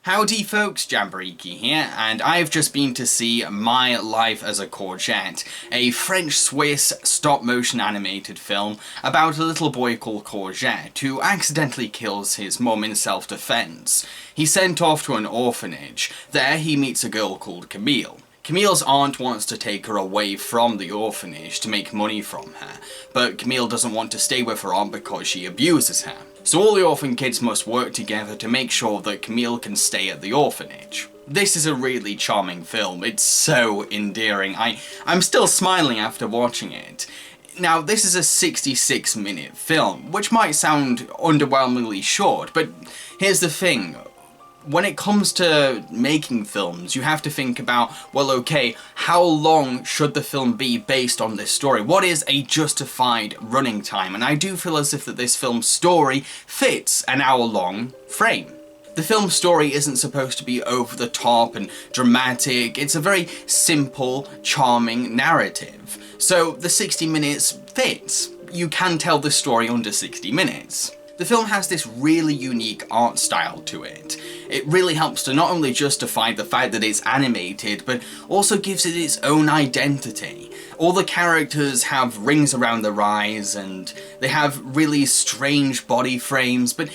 Howdy folks, Jambareeqi here, and I've just been to see My Life as a Courgette, a French-Swiss stop-motion animated film about a little boy called Courgette who accidentally kills his mum in self-defense. He's sent off to an orphanage. There he meets a girl called Camille. Camille's aunt wants to take her away from the orphanage to make money from her, but Camille doesn't want to stay with her aunt because she abuses her. So all the orphan kids must work together to make sure that Camille can stay at the orphanage. This is a really charming film. It's so endearing. I'm still smiling after watching it. Now, this is a 66-minute film, which might sound underwhelmingly short, but here's the thing. When it comes to making films, you have to think about, well, okay, how long should the film be based on this story? What is a justified running time? And I do feel as if that this film's story fits an hour-long frame. The film's story isn't supposed to be over the top and dramatic. It's a very simple, charming narrative. So the 60 minutes fits. You can tell the story under 60 minutes. The film has this really unique art style to it. It really helps to not only justify the fact that it's animated, but also gives it its own identity. All the characters have rings around their eyes, and they have really strange body frames, but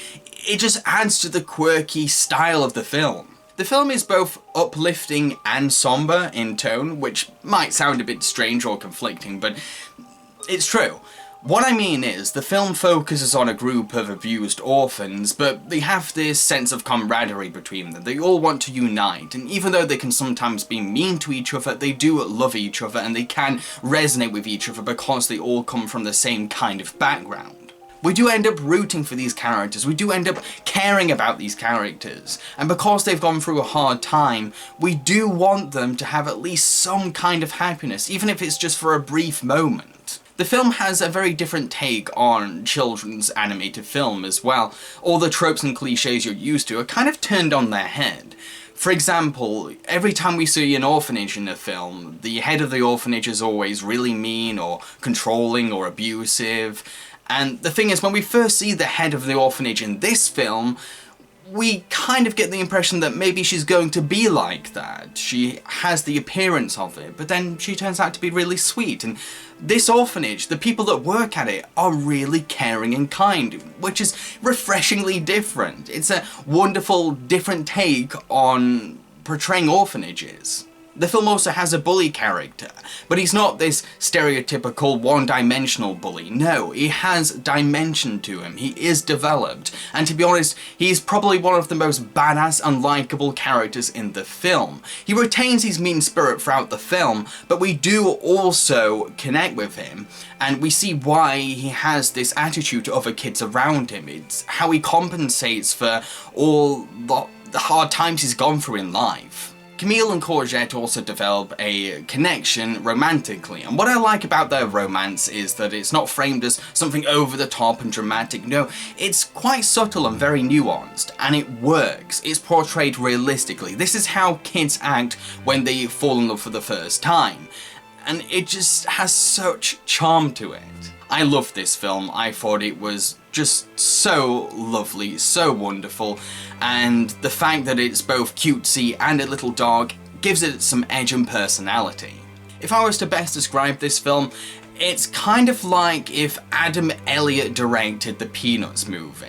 it just adds to the quirky style of the film. The film is both uplifting and somber in tone, which might sound a bit strange or conflicting, but it's true. What I mean is, the film focuses on a group of abused orphans, but they have this sense of camaraderie between them. They all want to unite, and even though they can sometimes be mean to each other, they do love each other and they can resonate with each other because they all come from the same kind of background. We do end up rooting for these characters, we do end up caring about these characters, and because they've gone through a hard time, we do want them to have at least some kind of happiness, even if it's just for a brief moment. The film has a very different take on children's animated film as well. All the tropes and cliches you're used to are kind of turned on their head. For example, every time we see an orphanage in a film, the head of the orphanage is always really mean or controlling or abusive. And the thing is, when we first see the head of the orphanage in this film, we kind of get the impression that maybe she's going to be like that. She has the appearance of it, but then she turns out to be really sweet. And this orphanage, the people that work at it, are really caring and kind, which is refreshingly different. It's a wonderful, different take on portraying orphanages. The film also has a bully character, but he's not this stereotypical one-dimensional bully. No, he has dimension to him, he is developed, and to be honest, he's probably one of the most badass and likeable characters in the film. He retains his mean spirit throughout the film, but we do also connect with him, and we see why he has this attitude to other kids around him. It's how he compensates for all the hard times he's gone through in life. Camille and Courgette also develop a connection romantically, and what I like about their romance is that it's not framed as something over the top and dramatic. No, it's quite subtle and very nuanced, and it works. It's portrayed realistically. This is how kids act when they fall in love for the first time, and it just has such charm to it. I loved this film. I thought it was just so lovely, so wonderful, and the fact that it's both cutesy and a little dog gives it some edge and personality. If I was to best describe this film, it's kind of like if Adam Elliott directed the Peanuts movie.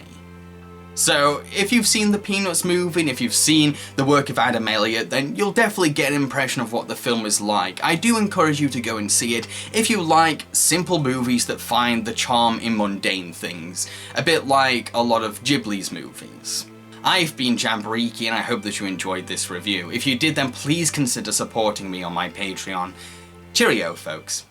So, if you've seen the Peanuts movie, and if you've seen the work of Adam Elliott, then you'll definitely get an impression of what the film is like. I do encourage you to go and see it if you like simple movies that find the charm in mundane things, a bit like a lot of Ghibli's movies. I've been Jambareeqi, and I hope that you enjoyed this review. If you did, then please consider supporting me on my Patreon. Cheerio, folks.